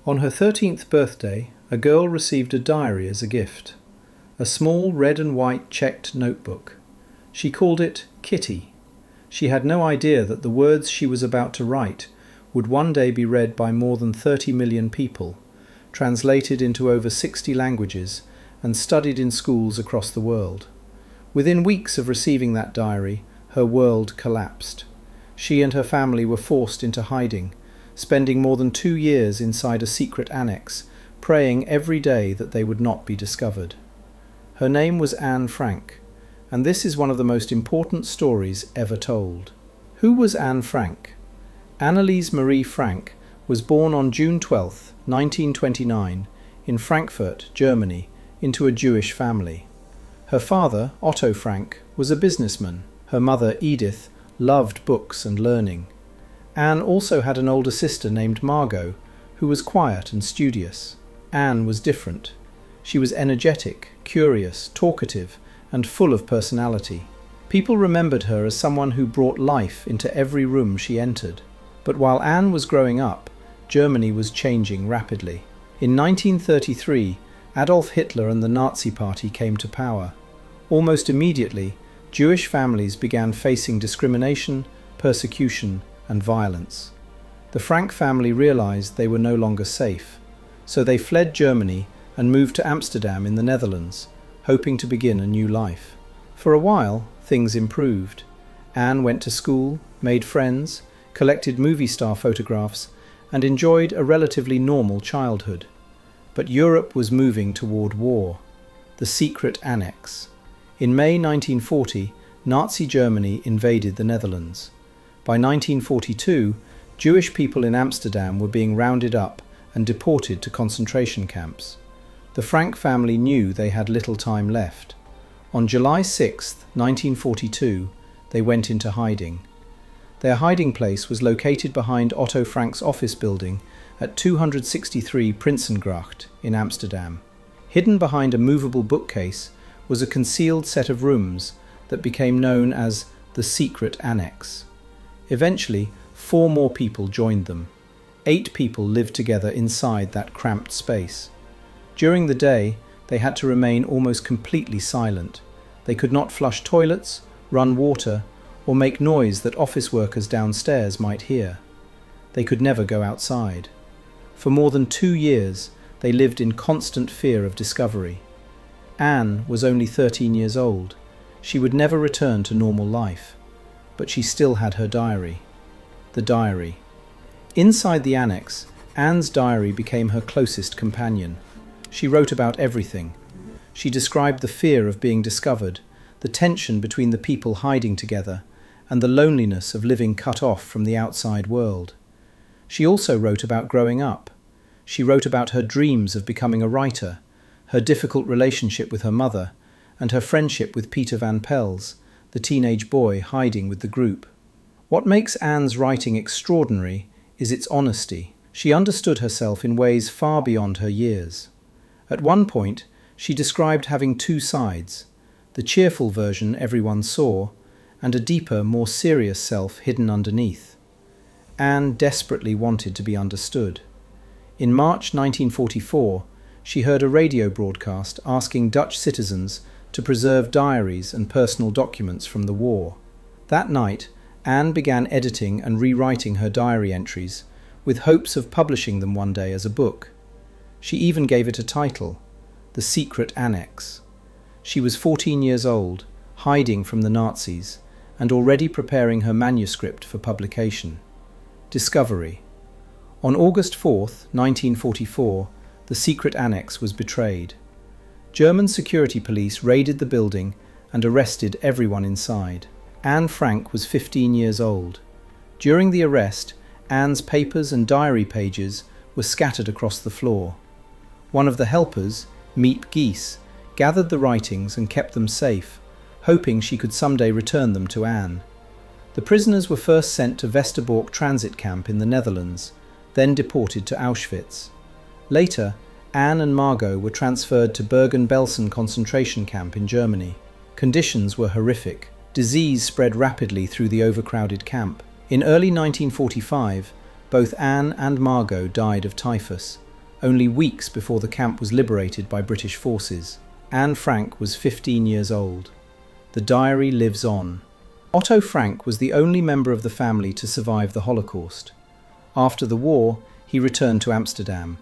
On her 13th birthday, a girl received a diary as a gift. A small red and white checked notebook. She called it Kitty. She had no idea that the words she was about to write would one day be read by more than 30 million people, translated into over 60 languages, and studied in schools across the world. Within weeks of receiving that diary, her world collapsed. She and her family were forced into hiding, spending more than 2 years inside a secret annex, praying every day that they would not be discovered. Her name was Anne Frank, and this is one of the most important stories ever told. Who was Anne Frank? Anneliese Marie Frank was born on June 12, 1929, in Frankfurt, Germany, into a Jewish family. Her father, Otto Frank, was a businessman. Her mother, Edith, loved books and learning. Anne also had an older sister named Margot, who was quiet and studious. Anne was different. She was energetic, curious, talkative, and full of personality. People remembered her as someone who brought life into every room she entered. But while Anne was growing up, Germany was changing rapidly. In 1933, Adolf Hitler and the Nazi Party came to power. Almost immediately, Jewish families began facing discrimination, persecution, and violence. The Frank family realized they were no longer safe, so they fled Germany and moved to Amsterdam in the Netherlands, hoping to begin a new life. For a while, things improved. Anne went to school, made friends, collected movie star photographs, and enjoyed a relatively normal childhood. But Europe was moving toward war. The secret annex. In May 1940, Nazi Germany invaded the Netherlands. By 1942, Jewish people in Amsterdam were being rounded up and deported to concentration camps. The Frank family knew they had little time left. On July 6, 1942, they went into hiding. Their hiding place was located behind Otto Frank's office building at 263 Prinsengracht in Amsterdam. Hidden behind a movable bookcase was a concealed set of rooms that became known as the secret annex. Eventually, 4 more people joined them. 8 people lived together inside that cramped space. During the day, they had to remain almost completely silent. They could not flush toilets, run water, or make noise that office workers downstairs might hear. They could never go outside. For more than 2 years, they lived in constant fear of discovery. Anne was only 13 years old. She would never return to normal life. But she still had her diary. The diary. Inside the annex, Anne's diary became her closest companion. She wrote about everything. She described the fear of being discovered, the tension between the people hiding together, and the loneliness of living cut off from the outside world. She also wrote about growing up. She wrote about her dreams of becoming a writer, her difficult relationship with her mother, and her friendship with Peter Van Pels, the teenage boy hiding with the group. What makes Anne's writing extraordinary is its honesty. She understood herself in ways far beyond her years. At one point, she described having 2 sides, the cheerful version everyone saw, and a deeper, more serious self hidden underneath. Anne desperately wanted to be understood. In March 1944, she heard a radio broadcast asking Dutch citizens to preserve diaries and personal documents from the war. That night, Anne began editing and rewriting her diary entries, with hopes of publishing them one day as a book. She even gave it a title, The Secret Annex. She was 14 years old, hiding from the Nazis, and already preparing her manuscript for publication. Discovery. On August 4, 1944, the secret annex was betrayed. German security police raided the building and arrested everyone inside. Anne Frank was 15 years old. During the arrest, Anne's papers and diary pages were scattered across the floor. One of the helpers, Miep Gies, gathered the writings and kept them safe, hoping she could someday return them to Anne. The prisoners were first sent to Westerbork transit camp in the Netherlands, then deported to Auschwitz. Later, Anne and Margot were transferred to Bergen-Belsen concentration camp in Germany. Conditions were horrific. Disease spread rapidly through the overcrowded camp. In early 1945, both Anne and Margot died of typhus, only weeks before the camp was liberated by British forces. Anne Frank was 15 years old. The diary lives on. Otto Frank was the only member of the family to survive the Holocaust. After the war, he returned to Amsterdam.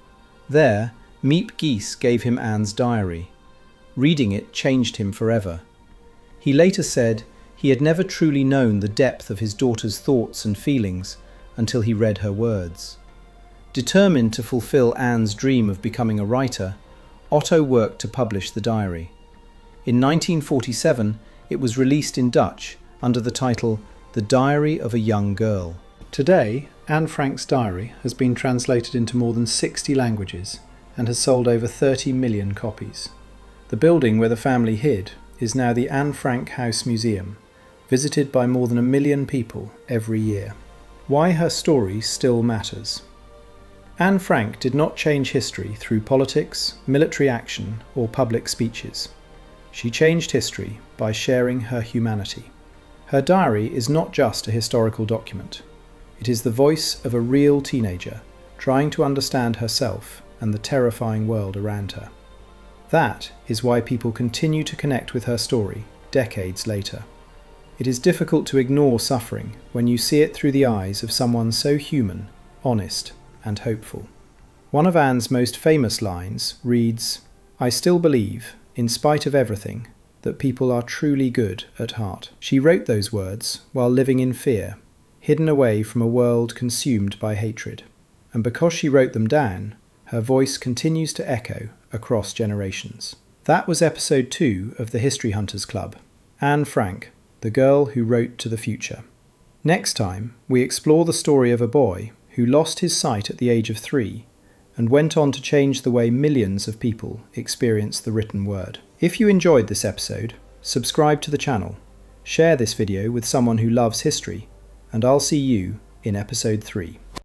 There, Miep Gies gave him Anne's diary. Reading it changed him forever. He later said he had never truly known the depth of his daughter's thoughts and feelings until he read her words. Determined to fulfill Anne's dream of becoming a writer, Otto worked to publish the diary. In 1947, it was released in Dutch under the title The Diary of a Young Girl. Today, Anne Frank's diary has been translated into more than 60 languages and has sold over 30 million copies. The building where the family hid is now the Anne Frank House Museum, visited by more than 1 million people every year. Why her story still matters. Anne Frank did not change history through politics, military action, or public speeches. She changed history by sharing her humanity. Her diary is not just a historical document. It is the voice of a real teenager trying to understand herself and the terrifying world around her. That is why people continue to connect with her story decades later. It is difficult to ignore suffering when you see it through the eyes of someone so human, honest, and hopeful. One of Anne's most famous lines reads, "I still believe, in spite of everything, that people are truly good at heart." She wrote those words while living in fear, hidden away from a world consumed by hatred. And because she wrote them down, her voice continues to echo across generations. That was episode 2 of the History Hunters Club, Anne Frank, the girl who wrote to the future. Next time, we explore the story of a boy who lost his sight at the age of 3 and went on to change the way millions of people experience the written word. If you enjoyed this episode, subscribe to the channel, share this video with someone who loves history, and I'll see you in episode 3.